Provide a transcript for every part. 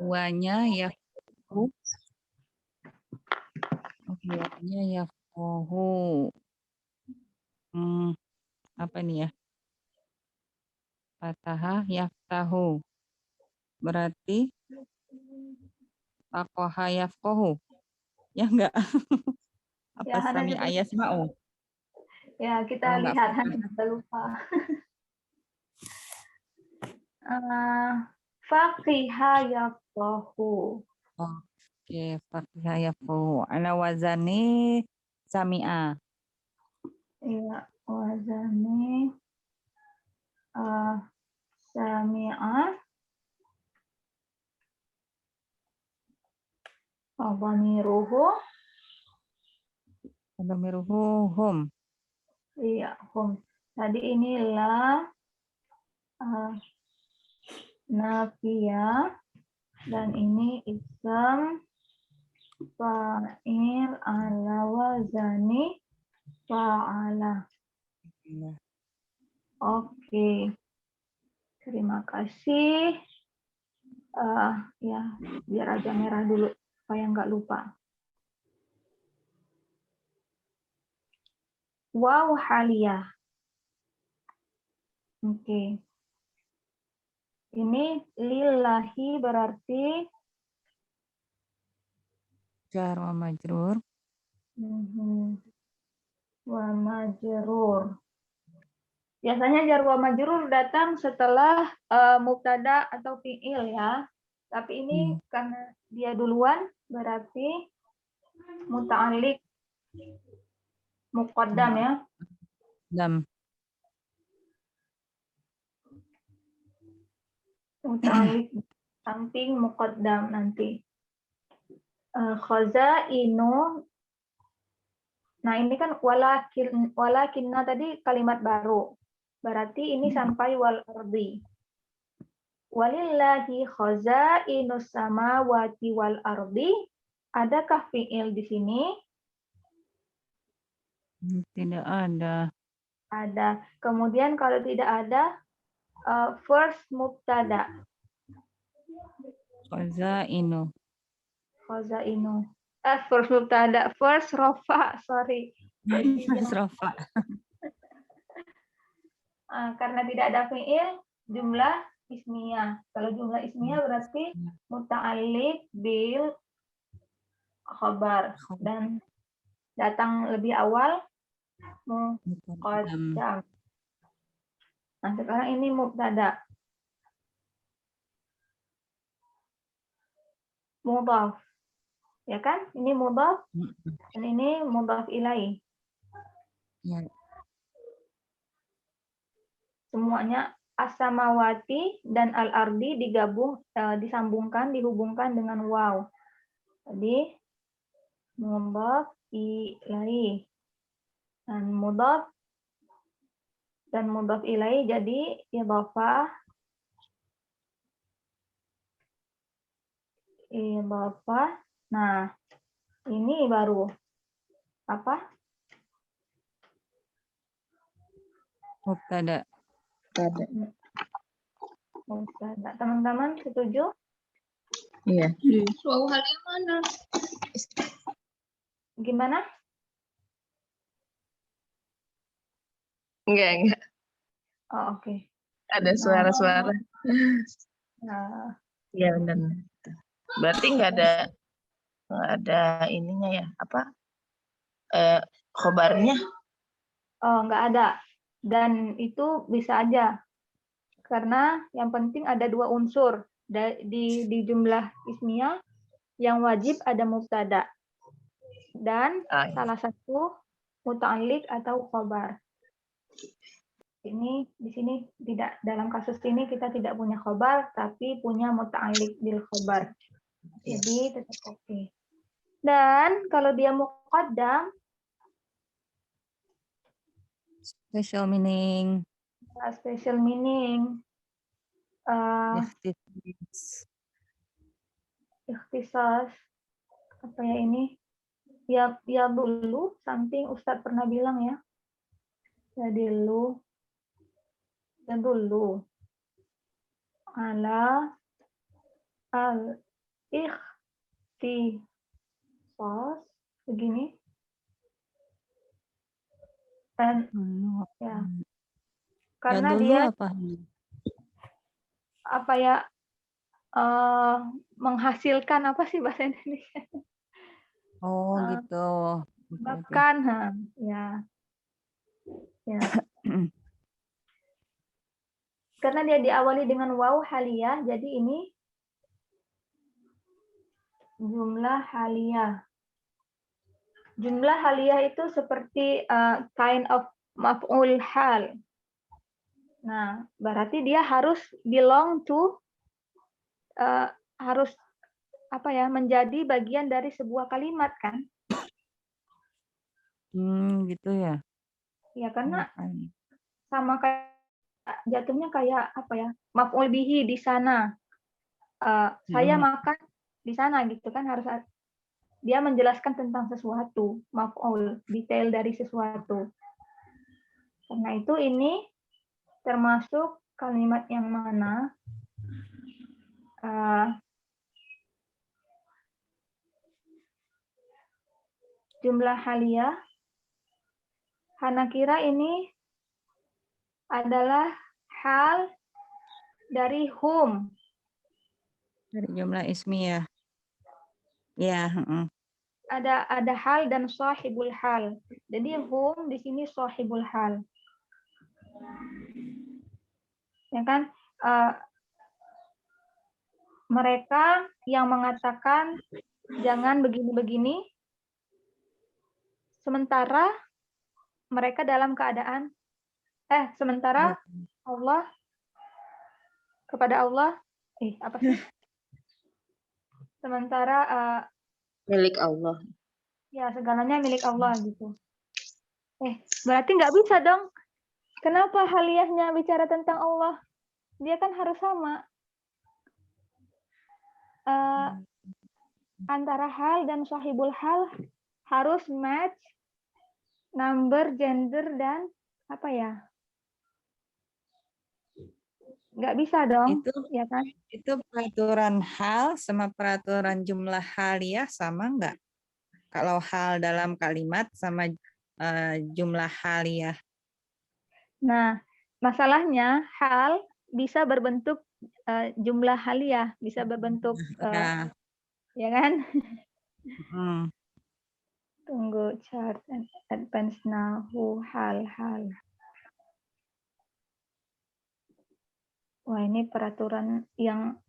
Wanya yafqahu. Wanya yafqahu. Apa nih ya? Fataha yaftahu. Berarti faqaha yafqahu. Ya enggak? Apa Ya, Hana sami'a juga. yasma'u? Ya, kita Kalau enggak lihat. Fatah. Hana juga lupa. Faqiha yafqahu. Oke, faqiha yafqahu. Ala wazani sami'a. Iya, wazani sami'a dhamiruhu. Dhamiruhu hum. Iya, hum. Tadi inilah nafiyah dan ini ism fa'il ala wazani fa'ala. Oke, terima kasih. Ya, biar aja merah dulu supaya nggak lupa. Waw haliyah. Oke. Ini lillahi berarti Jar wa majrur. Wa majrur. Biasanya jar wa majrur datang setelah mubtada atau fi'il ya. Tapi ini karena dia duluan berarti muta'alliq muqaddam ya. Dam. Muta'alliq samping muqaddam nanti. Khazainu. Nah, ini kan walakinna tadi kalimat baru. Berarti ini sampai wal ardi. Walillahi khazainus samawati wal ardi. Adakah fi'il di sini? Tidak ada. Ada. Kemudian kalau tidak ada, first mubtada. Khazainu. Khazainu. First mubtada. First rofa. Sorry. Mas Rafa. Karena tidak ada fi'il, jumlah ismiyah. Kalau jumlah ismiyah berarti muta'alliq bil khabar dan datang lebih awal muqaddam. Nah, sekarang ini mubtada. Mudhaf. Ya kan? Ini mudhaf dan ini mudhaf ilaih. Ya. Semuanya as-samawati dan al-ardi disambungkan, dihubungkan dengan waw. Jadi mudhaf ilaih. Dan mudhaf ilaih jadi idhafah. Nah, ini baru apa? Mubtada. Mubtada. Teman-teman setuju? Iya. Wow, hal yang mana? Gimana? Enggak. Oh, oke. Ada suara-suara. Nah, Iya, benar. Berarti nggak ada ininya ya, apa? Khobarnya? oh, nggak ada. Dan itu bisa aja. Karena yang penting ada dua unsur. Di jumlah ismiyah, yang wajib ada mubtada. Dan salah satu muta'alliq atau khobar. Di sini tidak, dalam kasus ini kita tidak punya khobar, tapi punya muta'alliq bil khobar. Jadi tetap oke. Dan kalau dia muqaddam, Special meaning. Special meaning. Ikhtisas. Apa ya ini? Ya dulu, something Ustadz pernah bilang ya. Ya dulu. Ala ikhtisas begini. Dan ya, Ya karena dulu dia apa? apa ya, menghasilkan apa sih bahasa Indonesia? Oh Eh, gitu. Oke, oke. Bahkan, ya, ya. Karena dia diawali dengan waw haliyah, jadi ini jumlah haliyah. Jumlah haliyah itu seperti kind of maf'ul hal. Nah, berarti dia harus belong to, harus apa ya, menjadi bagian dari sebuah kalimat kan? Gitu ya. Ya karena Makanya. sama kayak jatuhnya kayak apa ya, maf'ul bihi di sana. Saya makan di sana gitu kan, harus dia menjelaskan tentang sesuatu, maf'ul, detail dari sesuatu. Karena itu ini termasuk kalimat yang mana jumlah haliyah, Hana kira ini adalah hal dari whom. Dari jumlah ismiyah. Ya. Ada hal dan sahibul hal. Jadi whom di sini sahibul hal. Ya kan? Mereka yang mengatakan jangan begini-begini, sementara mereka dalam keadaan sementara Allah kepada Allah apa sih? Sementara Milik Allah. ya segalanya milik Allah gitu. Berarti nggak bisa dong. Kenapa haliyahnya bicara tentang Allah? Dia kan harus sama. Antara hal dan sahibul hal harus match number, gender, dan apa ya? Nggak bisa dong, ya kan? Itu peraturan hal sama peraturan jumlah haliyah sama nggak? Kalau hal dalam kalimat sama jumlah haliyah. Nah, masalahnya hal bisa berbentuk jumlah haliyah, bisa berbentuk ya kan? Tunggu chart and advance now hal. Wah, ini peraturan yang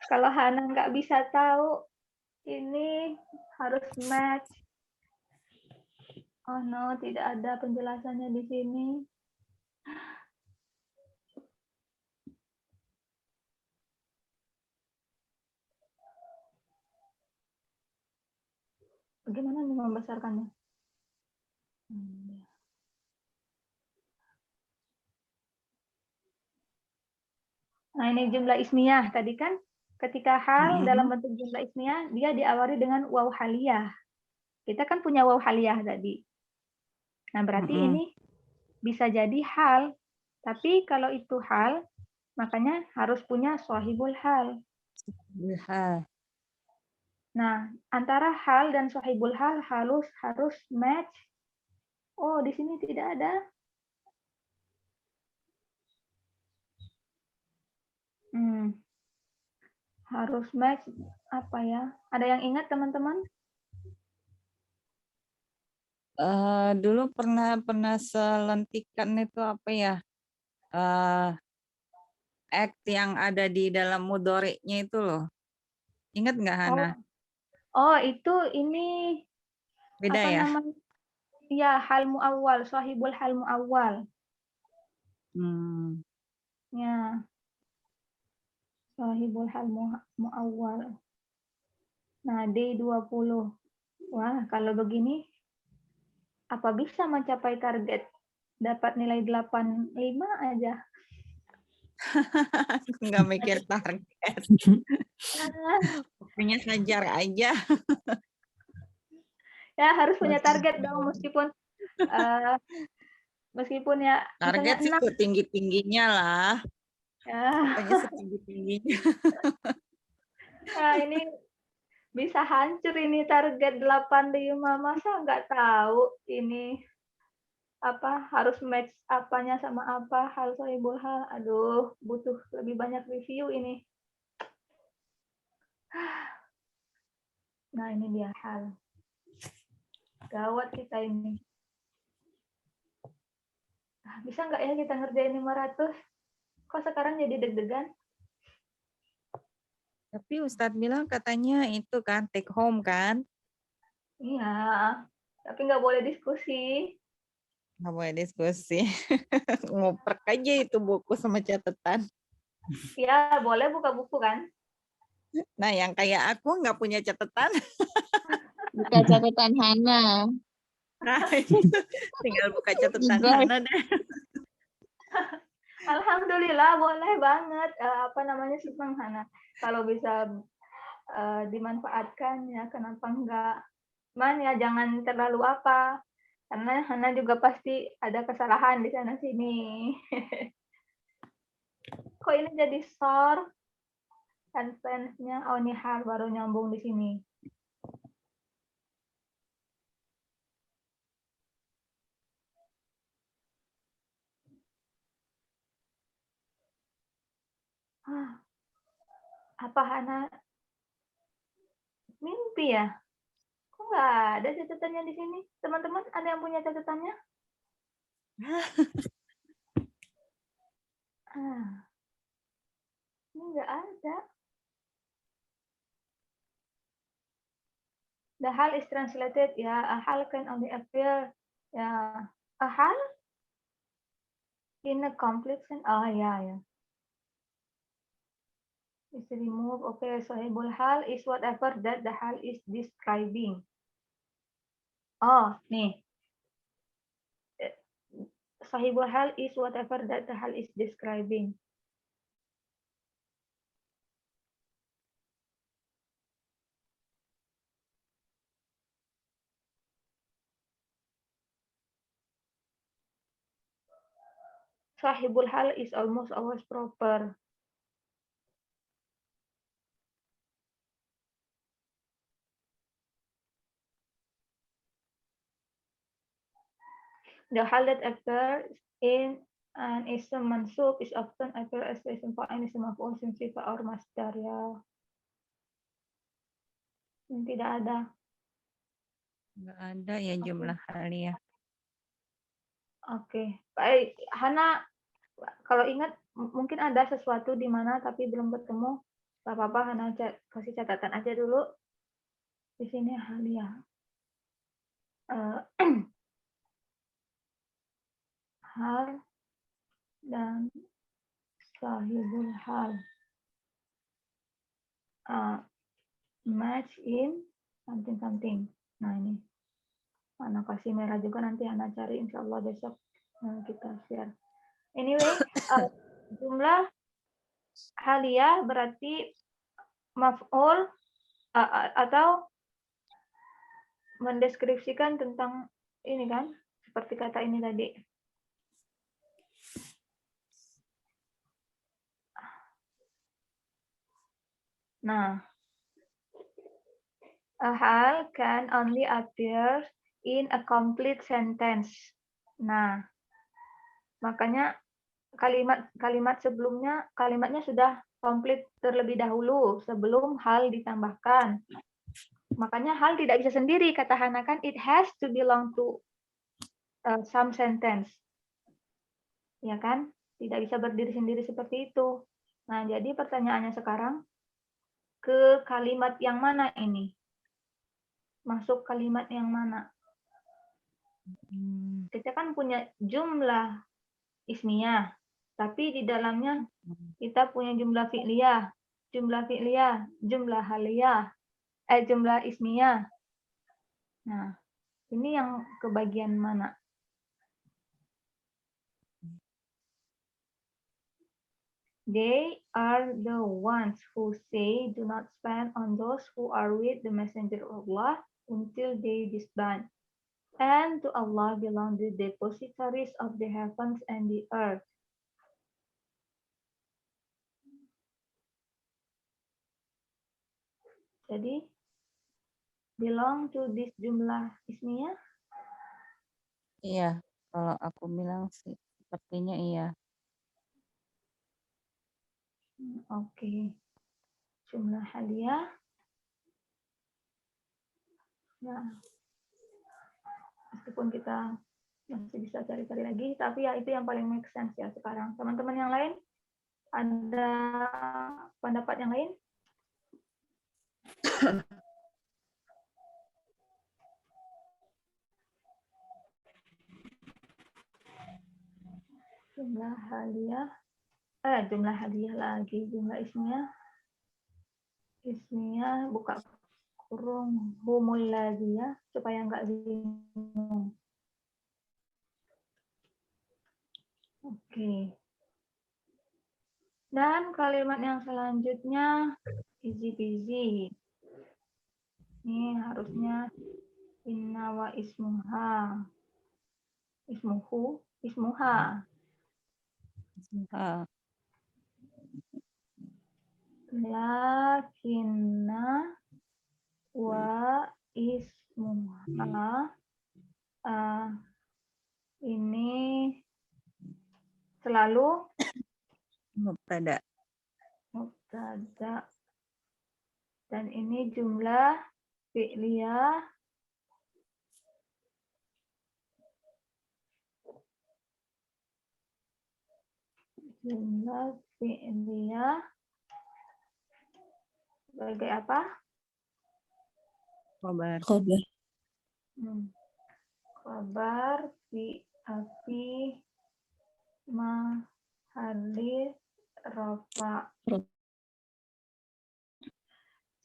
kalau Hana nggak bisa tahu, ini harus match. Oh no, tidak ada penjelasannya di sini. Bagaimana nih membesarkannya? Nah, ini jumlah ismiyah tadi kan. Ketika hal dalam bentuk jumlah ismiyah, dia diawali dengan waw haliyah. Kita kan punya waw haliyah tadi. Nah, berarti ini bisa jadi hal. Tapi kalau itu hal, makanya harus punya sahibul hal. Nah, antara hal dan sahibul hal harus match. Oh, di sini tidak ada. Harus match apa ya? Ada yang ingat teman-teman? Dulu pernah selentikan itu apa ya? Act yang ada di dalam mudhari'nya itu loh. Ingat nggak Hana? Oh, itu ini beda apa ya? namanya? Ya, hal muawwal, sahibul hal muawwal. Ya. Sahibul hal muawwal. Nah, D20. Wah, kalau begini apa bisa mencapai target? Dapat nilai 85 aja. Nggak mikir target. Pokoknya hajar aja. Ya, harus punya target dong, meskipun ya target sih misalnya 6. Tinggi-tingginya lah. Ya. Pokoknya setinggi-tingginya. Nah, ini bisa hancur ini target 85. Masa nggak tahu ini apa harus match apanya sama apa hal sohibul hal. Aduh, butuh lebih banyak review ini. Nah, ini dia hal. Gawat kita ini. Bisa nggak ya kita ngerjain 500? Kok sekarang jadi deg-degan? Tapi Ustadz bilang katanya itu kan take home kan? Iya, tapi nggak boleh diskusi. Nggak boleh diskusi. Ngoprek aja itu buku sama catatan. Ya, boleh buka buku kan? Nah, yang kayak aku nggak punya catatan. Buka catatan Hana. Nah, tinggal buka catatan Drive. Hana deh. Alhamdulillah, boleh banget. Apa namanya Bang Hana? Kalau bisa dimanfaatkan ya, kenapa enggak? Man ya jangan terlalu apa, karena Hana juga pasti ada kesalahan di sana sini. Kok ini jadi sor? Sentence-nya, oh ini hal baru nyambung di sini. Apa Hana mimpi ya? Kok nggak ada catatannya di sini? Teman-teman, ada yang punya catatannya? Ini nggak ada. The hal is translated, ya, a hal can only appear, ya, a hal in a complete sentence. Oh, ya. Is remove. Okay, sahibul hal is whatever that the hal is describing. Oh, nih. Sahibul hal is whatever that the hal is describing. Sahibul hal is almost always proper. The hal that appears in an ism mansub is often appear as ism fa'il, ism maf'ul, ism sifat, or masdar, ya. Yang tidak ada. Nggak ada ya jumlah haliah. Oke, baik. Hana, kalau ingat mungkin ada sesuatu di mana tapi belum ketemu, nggak apa-apa. Hana kasih catatan aja dulu. Di sini haliah. Hal dan sahibul hal. Match in something. Nah ini. Hana kasih merah juga, nanti Hana cari insya Allah besok kita share. Anyway, jumlah haliah berarti maf'ul atau mendeskripsikan tentang ini kan, seperti kata ini tadi. Nah, a hal can only appear in a complete sentence. Nah, makanya kalimat sebelumnya, kalimatnya sudah komplit terlebih dahulu sebelum hal ditambahkan. Makanya hal tidak bisa sendiri, kata Hana kan, it has to belong to some sentence. Ya kan? Tidak bisa berdiri sendiri seperti itu. Nah, jadi pertanyaannya sekarang, ke kalimat yang mana ini? Masuk kalimat yang mana? Kita kan punya jumlah ismiyah, tapi di dalamnya kita punya jumlah fi'liyah, jumlah haliyah, jumlah ismiyah. Nah, ini yang kebagian mana? They are the ones who say, do not spend on those who are with the messenger of Allah until they disband. And to Allah belong the depositories of the heavens and the earth. Jadi belong to this jumlah ismiyah. Iya, kalau aku bilang sih sepertinya iya. Oke. Jumlah hadiah. Ya, meskipun kita masih bisa cari-cari lagi, tapi ya itu yang paling make sense ya sekarang. Teman-teman yang lain, ada pendapat yang lain? Jumlah hadiah. Jumlah hadiah lagi. Jumlah ismiyah. Ismiyah buka kurung humul ladiyah supaya nggak bingung. Oke. Dan kalimat yang selanjutnya easy peasy. Ini harusnya inna wa ismuha. Ismuhu, ismuha. Ah, Lakinna wa ismuha. Ini selalu mubtada. mubtada. Dan ini jumlah fi'liyah. Jumlah fi'liyah sebagai apa? Khobar. Khabar fi afi mahalli rafa.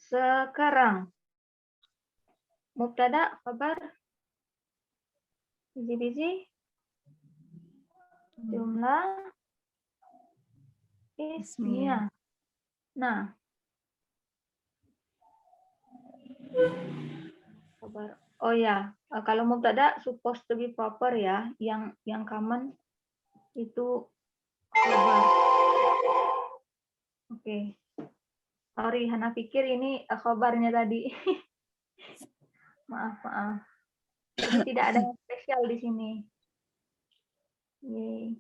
Sekarang mubtada khabar biji-biji jumlah ismiyah. Nah, khabar. Oh ya, kalau mubtada supposed to be proper ya, yang common itu khabar. Oke. Sorry, Hana pikir ini khabarnya tadi. Maaf. Jadi tidak ada yang spesial di sini. Yeay.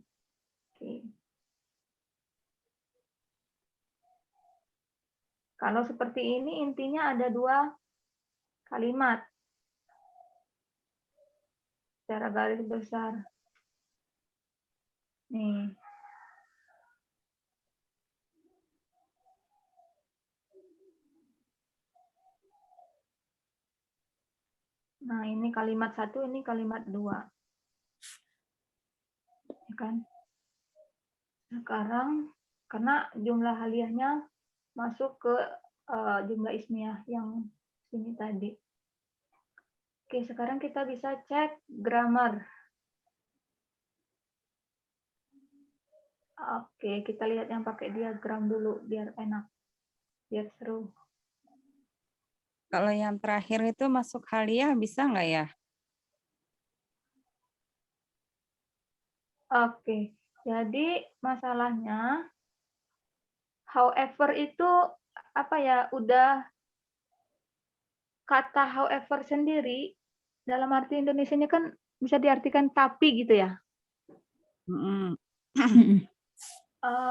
Oke. Kalau seperti ini intinya ada dua kalimat secara garis besar. Nih. Nah, ini kalimat satu, ini kalimat dua. Ya kan? Sekarang, karena jumlah haliahnya masuk ke jumlah ismiyah yang sini tadi. Oke, sekarang kita bisa cek grammar. Oke, kita lihat yang pakai diagram dulu biar enak, biar seru. Kalau yang terakhir itu masuk haliah bisa nggak ya? Oke, jadi masalahnya, however itu apa ya? Udah kata however sendiri dalam arti Indonesianya kan bisa diartikan tapi gitu ya.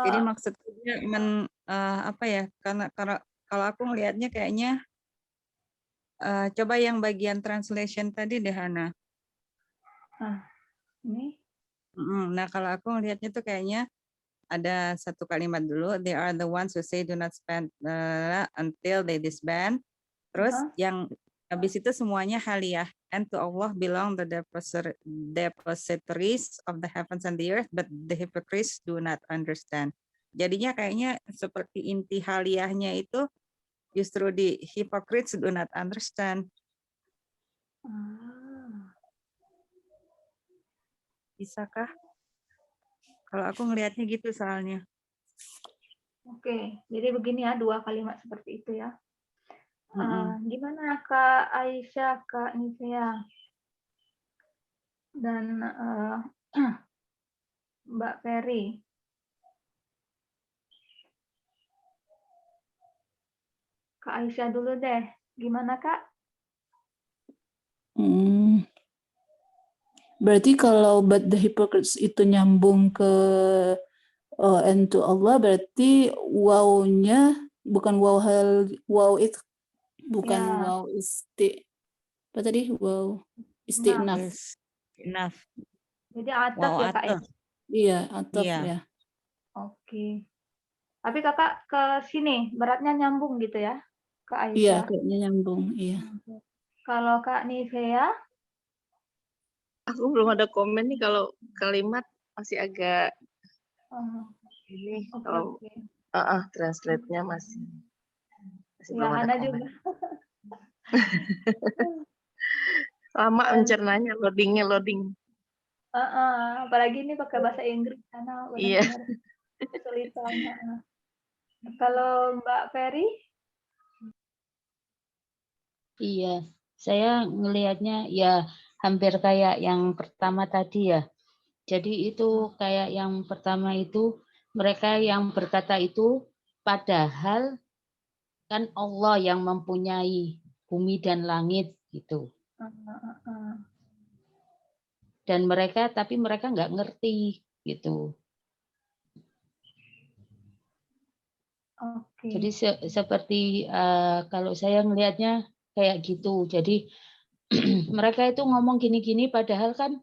Jadi maksudnya apa ya? Karena kalau aku ngelihatnya kayaknya coba yang bagian translation tadi deh Hana. Ini. Nah kalau aku ngelihatnya tuh kayaknya ada satu kalimat dulu. They are the ones who say do not spend until they disband. Terus yang habis itu semuanya haliah. And to Allah belong the depositories of the heavens and the earth, but the hypocrites do not understand. Jadinya kayaknya seperti inti haliahnya itu justru di hypocrites do not understand. Bisakah? Kalau aku ngelihatnya gitu soalnya. Oke, jadi begini ya, dua kalimat seperti itu ya. Gimana Kak Aisyah, Kak Nivea, dan Mbak Ferry? Kak Aisyah dulu deh. Gimana, Kak? Berarti kalau but the hypocrites itu nyambung ke and to Allah, berarti wow-nya bukan wow itu bukan Ya, wow apa tadi? Wow nah. istinaf. Yes. Enough. Jadi ataf Wow, ya, Kak, ya? ataf. Iya, ataf Iya. ya. Oke. Tapi Kakak ke sini, beratnya nyambung gitu ya, Kak Iya, Aisyah? kayaknya nyambung. Iya. Kalau Kak Nivea? Aku belum ada komen nih kalau kalimat masih agak ini Oke, kalau oke. translate-nya masih Ya, belum ada Hana komen. juga. Lama mencernanya, loading. Apalagi ini pakai bahasa Inggris, karena Iya. benar-benar kesulitan. Kalau Mbak Ferry? Iya, saya ngelihatnya ya hampir kayak yang pertama tadi ya. Jadi itu kayak yang pertama itu mereka yang berkata itu padahal kan Allah yang mempunyai bumi dan langit gitu. Dan mereka nggak ngerti gitu. Oke. Jadi seperti kalau saya ngelihatnya kayak gitu. Jadi mereka itu ngomong gini-gini padahal kan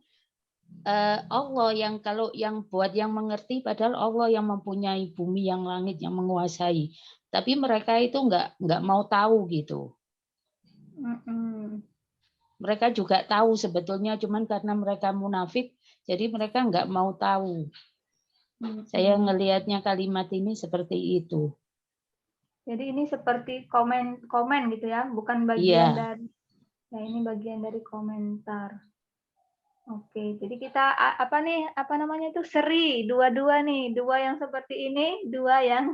Allah yang kalau yang buat yang mengerti padahal Allah yang mempunyai bumi yang langit yang menguasai. Tapi mereka itu nggak mau tahu gitu. Mereka juga tahu sebetulnya cuman karena mereka munafik jadi mereka nggak mau tahu. Saya ngelihatnya kalimat ini seperti itu. Jadi ini seperti komen gitu ya, bukan bagian dari. Ya, ini bagian dari komentar. Oke, jadi kita apa namanya itu seri dua-dua nih, dua yang seperti ini, dua yang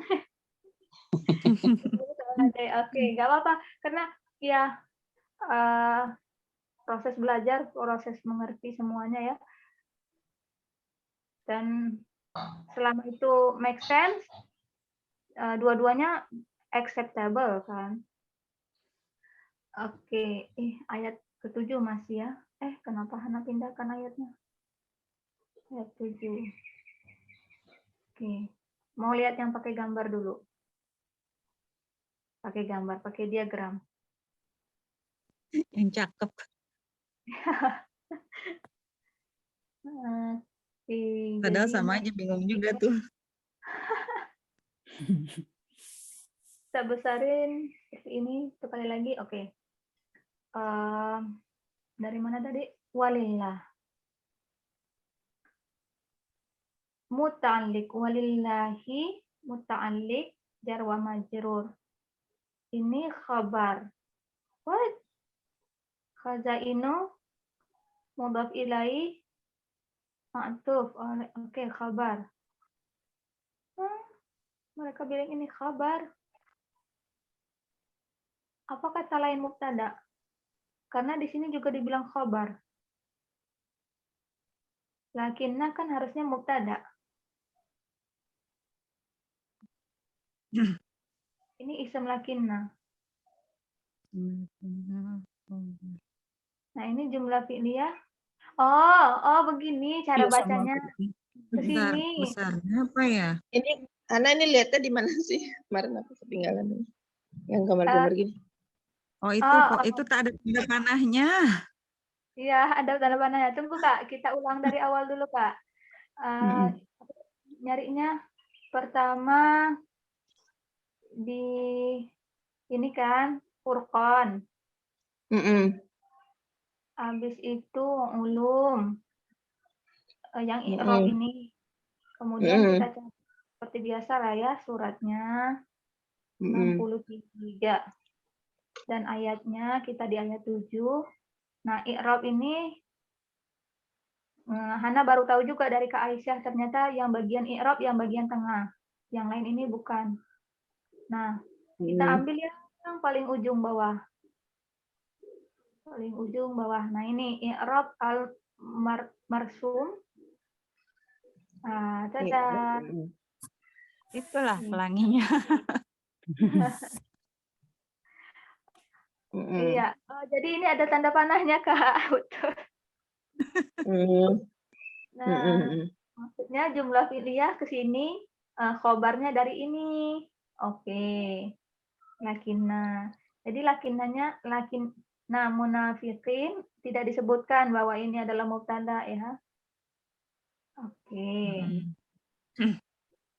Oke, nggak apa-apa karena ya proses belajar, proses mengerti semuanya ya. Dan selama itu make sense, dua-duanya acceptable kan. Oke, ayat ke-7 masih ya. Kenapa Hana pindahkan ayatnya? Ayat 7. Oke. Mau lihat yang pakai gambar dulu. Pakai gambar, pakai diagram. Yang cakep. Padahal Jadi sama aja bingung juga tuh. kita besarin seperti ini sekali lagi. Oke. Dari mana tadi? Walillah. Muta'alliq walillahi muta'alliq jar wa majrur. Ini khabar. What? Khazainu mudhaf ilaih ma'tuf. Oke, khabar. Mereka bilang ini khabar. Apa kata lain mubtada? Karena di sini juga dibilang khabar. Lakinna kan harusnya mubtada. Ini ism lakinna. Nah, ini jumlah fi'liyah. Oh, begini cara bacanya. Ke sini. Besarnya apa ya? Ini Hana ini lihatnya di mana sih? Kemarin aku ketinggalan ini. Yang gambar-gambar gini. Oh, itu tak ada tanda panahnya. Iya, ada tanda panahnya. Tunggu, Kak. Kita ulang dari awal dulu, Kak. Nyarinya pertama di ini kan Furqan. Habis itu ulum. Yang i'rab ini. Kemudian kita cari seperti biasa lah ya suratnya 63. Dan ayatnya kita di ayat 7. Nah, i'rab ini Hana baru tahu juga dari Kak Aisyah ternyata yang bagian i'rab yang bagian tengah. Yang lain ini bukan. Nah, kita ambil yang paling ujung bawah. Paling ujung bawah. Nah, ini i'rab al-marsum. Nah, cacat. Itulah pelanginya. Iya. Oh, jadi ini ada tanda panahnya, Kak. Betul. Nah, maksudnya jumlah fi'liyah ke sini, khobarnya dari ini. Oke. Lakinna. Jadi lakinnanya munafiqin tidak disebutkan bahwa ini adalah mubtada ya. Oke.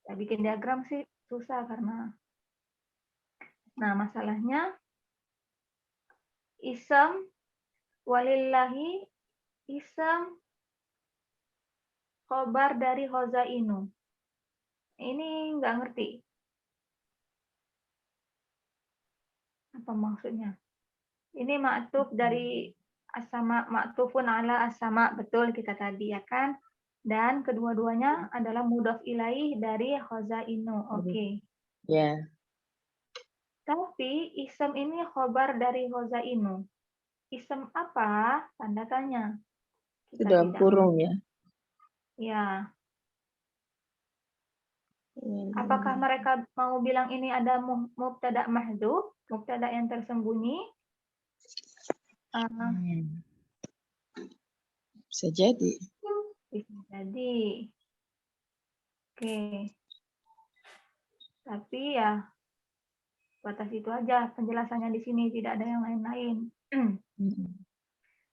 Ya, bikin diagram sih susah karena masalahnya ism walillahi ism khobar dari hozainu. Ini nggak ngerti. Apa maksudnya? Ini ma'tuf dari as-sama, ma'tufun ala as-sama, betul kita tadi ya kan? Dan kedua-duanya adalah mudhaf ilaih dari hozainu. Oke. Ya. Tapi ism ini khobar dari hozainu. Ism apa? Tanda tanya. Kita Sudah tidak kurung ya. Ya. Apakah mereka mau bilang ini ada mubtada mahdzuf, mubtada yang tersembunyi? Bisa jadi. Bisa jadi. Oke. Tapi ya batas itu aja penjelasannya di sini, tidak ada yang lain-lain.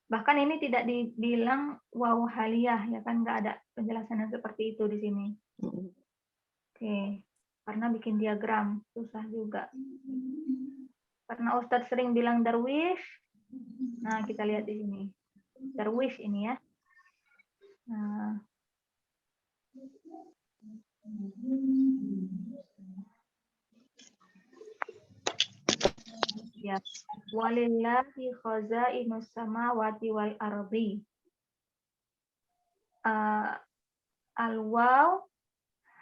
Bahkan ini tidak dibilang waw haliyah, ya kan, nggak ada penjelasannya seperti itu di sini. Oke, karena bikin diagram susah juga. Karena Ustadz sering bilang darwish, nah kita lihat di sini. Darwish ini ya. Nah. Ya, walillahi khazainus samawati wal ardi. Al-waw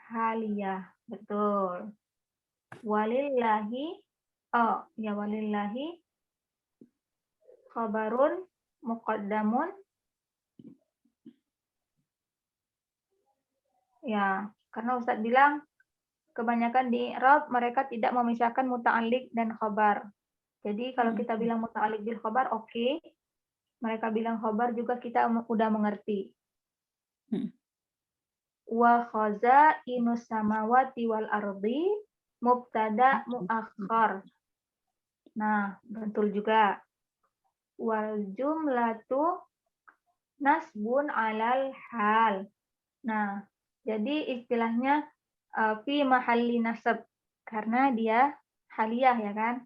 haliyah, betul. Walillahi, walillahi khabarun muqaddamun. Ya, karena Ustadz bilang kebanyakan di i'rab mereka tidak memisahkan muta'alliq dan khabar. Jadi kalau kita bilang muta'alliq bil khabar, oke. Mereka bilang khabar juga kita udah mengerti. Wa khazainus samawati wal ardi mubtada muakhar. Nah, betul juga. Wal jumlatu nasbun alal hal. Nah, jadi istilahnya fi mahalli nasab karena dia haliyah ya kan?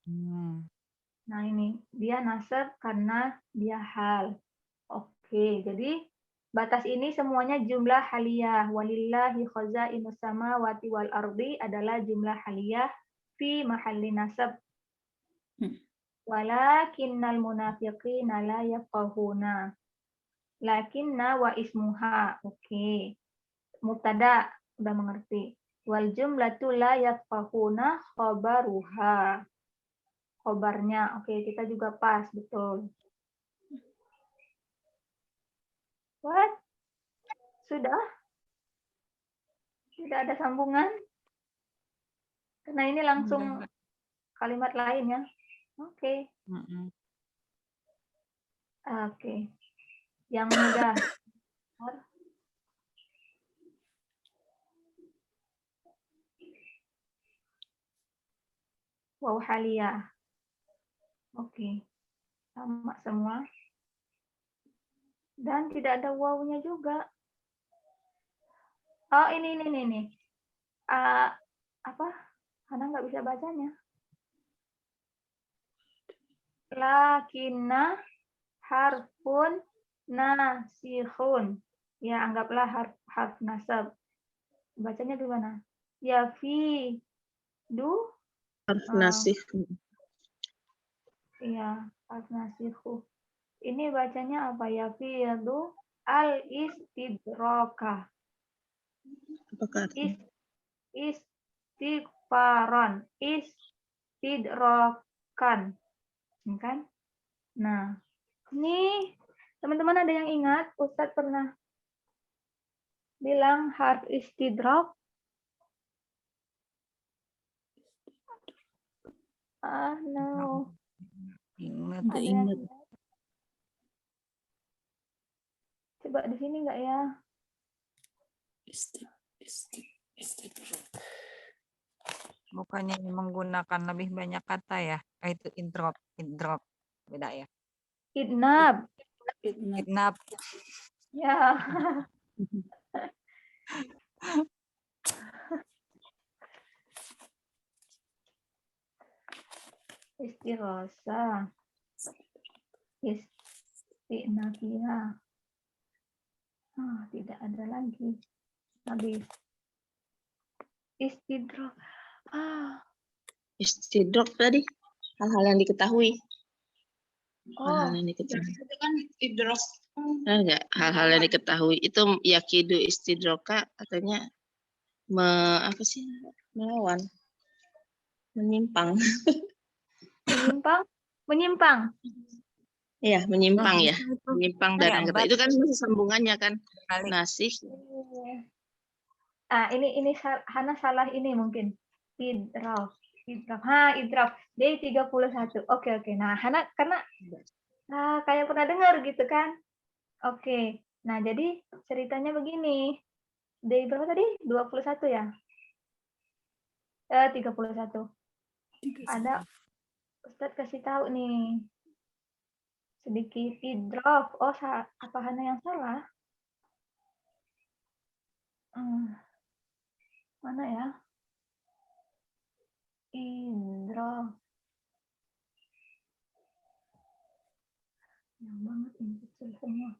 Nah, ini dia nasab karena dia hal. Oke, jadi batas ini semuanya jumlah haliyah. Walillahi khazainus samawati wal ardi adalah jumlah haliyah fi mahalli nasab. Walakinnal munafiqina la yafqahuna. Lakinna wa ismuha. Oke. Mubtada, udah mengerti. Wal jumlatu la yafqahuna khabaruha. Khobarnya. Oke, kita juga pas, betul. What? Sudah? Tidak ada sambungan? Karena ini langsung kalimat lain ya. Oke. Oke. Yang mudah. Waw haliyah. Oke. Sama semua. Dan tidak ada wawnya juga. Oh, ini. Apa? Karena nggak bisa bacanya. Lakinna harfun nasikhun. Ya, anggaplah harf nasab. Bacanya gimana? Ya fi du harf nasih. Iya, harf nasikhu. Ini bacanya apa? Ya fi du al istidraka. Apakah Istighfaran, istidrakan. Kan? Nah, ini teman-teman ada yang ingat Ustadz pernah bilang harf istidrak no. Ingat. Nggak Ada yang ingat. lihat? Coba di sini nggak ya? Istidrak. Bukannya menggunakan lebih banyak kata ya? Itu idrok, beda ya. Kidnap. Kidnap. Ya. Istighosa. Istinafiyah. Tidak ada lagi. Habis. Istidrak. Istidrok tadi hal-hal yang diketahui. Oh, Hal-hal yang diketahui. Itu kan idrok. Nah, enggak hal-hal yang diketahui itu yakidu istidroka katanya apa sih melawan menyimpang. menyimpang. Iya, menyimpang Nah, ya. itu Menyimpang kayak dari kata. bab Itu kan masih sambungannya kan. kali. Nasih. Ini Hana salah ini mungkin. Idraf. Idraf. Day 31. Oke. Nah, Hana karena kayak pernah dengar gitu kan. Oke. Nah, jadi ceritanya begini. Day berapa tadi? 21 ya? 31. Ada Ustadz kasih tahu nih. Sedikit idraf. Oh, apa Hana yang salah? Mana ya? Idraf. Yang banget ini kecil semua.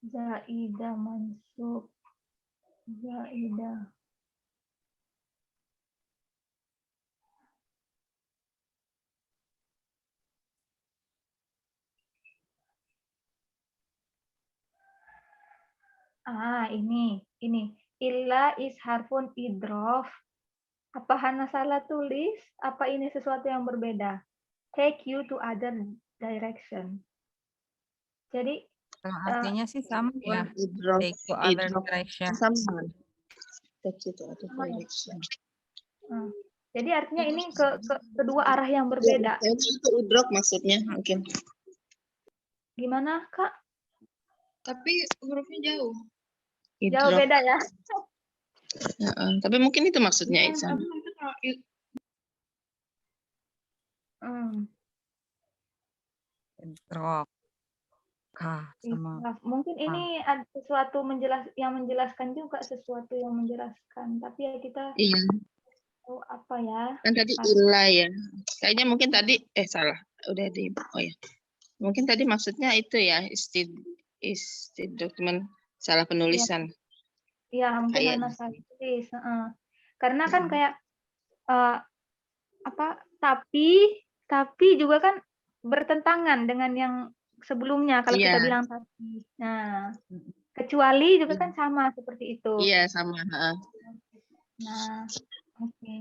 Zaidah mansub. Zaidah. Ini. Illa is harfun idrof. Apa Hana salah tulis? Apa ini sesuatu yang berbeda? Take you to other direction. Jadi Artinya sih sama ya. Idrok. Take to other Idrok. direction. Sama. Take you to other direction. jadi artinya ini ke kedua arah yang berbeda. Itu idrok maksudnya mungkin. Gimana, Kak? Tapi hurufnya jauh. Jauh Idrok. beda ya? Tapi mungkin itu maksudnya Iksan. Idrok. Sama. Mungkin ini ada sesuatu yang menjelaskan juga sesuatu yang menjelaskan. Tapi ya kita Iya. tahu apa ya? Kan tadi illa ya. Kayaknya mungkin tadi salah. Udah ya. Mungkin tadi maksudnya itu ya dokumen salah penulisan. Iya, mungkin Kayak. Hana salah tulis. Karena kan kayak tapi juga kan bertentangan dengan yang sebelumnya kalau Iya. kita bilang tapi. Nah, kecuali juga kan sama seperti itu. Iya, sama. Nah, oke.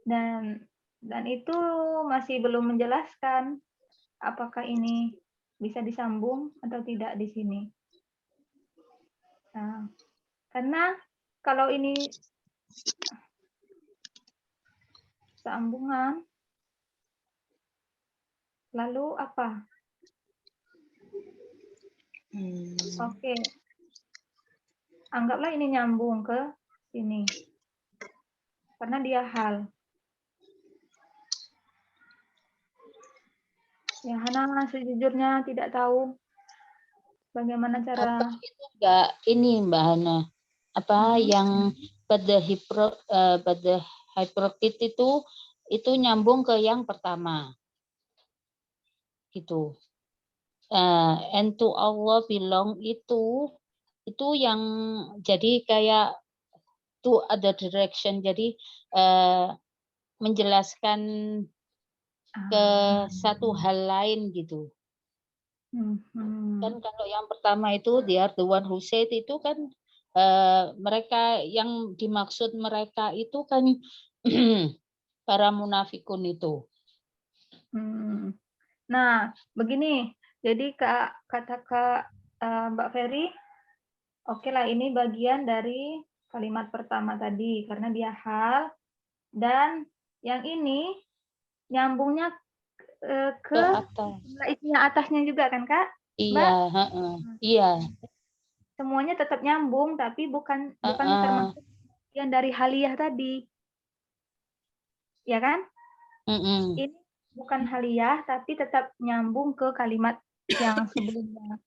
Dan itu masih belum menjelaskan apakah ini bisa disambung atau tidak di sini. Nah, karena kalau ini sambungan, lalu apa? Oke. Anggaplah ini nyambung ke sini. Karena dia hal. Ya, Hana sejujurnya tidak tahu bagaimana cara itu enggak ini Mbak Hana. Yang pada hyperkit itu nyambung ke yang pertama. Gitu. And to Allah belong itu yang jadi kayak to other direction, jadi menjelaskan ke satu hal lain gitu. Kan kalau yang pertama itu they are the one who said itu kan mereka yang dimaksud mereka itu kan para munafikun itu. Nah, begini. Jadi kata Mbak Ferry, oke lah ini bagian dari kalimat pertama tadi karena dia hal, dan yang ini nyambungnya Ke ke atas. jumlah isinya atasnya juga kan Kak? Iya, heeh. Iya, Semuanya tetap nyambung tapi bukan heeh. termasuk yang dari haliyah tadi. Ya kan? Mm-mm. Ini bukan haliyah tapi tetap nyambung ke kalimat yang sebelumnya.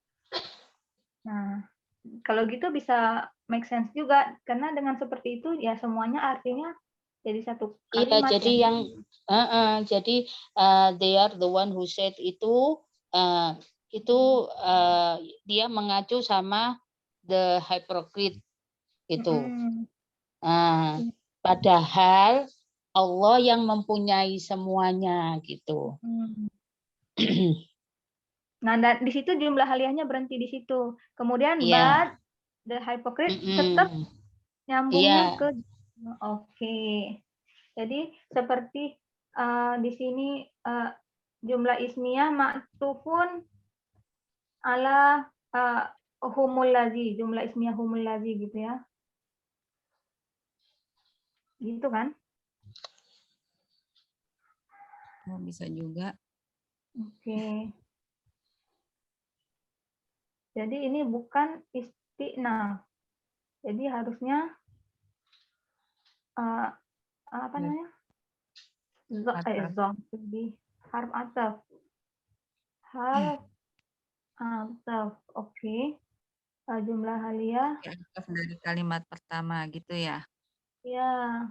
Nah, kalau gitu bisa make sense juga karena dengan seperti itu ya semuanya artinya jadi satu Iya, kalimat jadi ya. yang jadi they are the one who said itu dia mengacu sama the hypocrite itu. Mm-mm. Nah, padahal Allah yang mempunyai semuanya gitu. Mm. Nah, di situ jumlah haliyahnya berhenti di situ. Kemudian Iya. but the hypocrite Mm-mm. tetap nyambungnya Iya. ke oke. Jadi seperti di sini jumlah ismiyah maktufun ala humul ladzi, jumlah ismiyah humul ladzi gitu ya. Gitu kan? Oh, bisa juga. Oke. Jadi ini bukan isti'naf. Jadi harusnya apa namanya? Jadi harf ataf. Harf ataf. Oke. Jumlah haliyah. Ataf dari kalimat pertama gitu ya. Ya.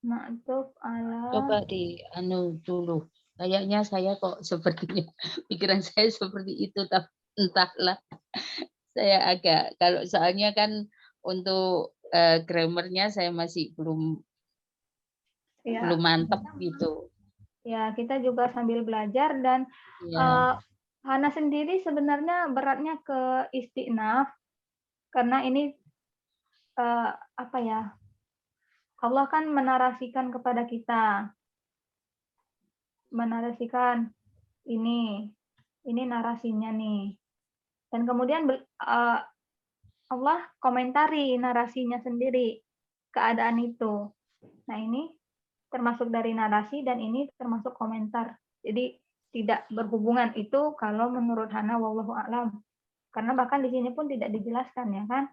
Ma'tuf ala. Coba di dulu. Kayaknya saya kok sepertinya pikiran saya seperti itu, tapi entahlah. Saya agak soalnya kan untuk grammarnya saya masih belum mantap gitu. Ya, kita juga sambil belajar dan Ya. Hana sendiri sebenarnya beratnya ke isti'naf karena ini apa ya? Allah kan menarasikan kepada kita. Menarasikan ini narasinya nih. Dan kemudian Allah komentari narasinya sendiri keadaan itu. Nah, ini termasuk dari narasi dan ini termasuk komentar. Jadi tidak berhubungan itu kalau menurut Hana wallahu a'lam. Karena bahkan di sini pun tidak dijelaskan ya kan.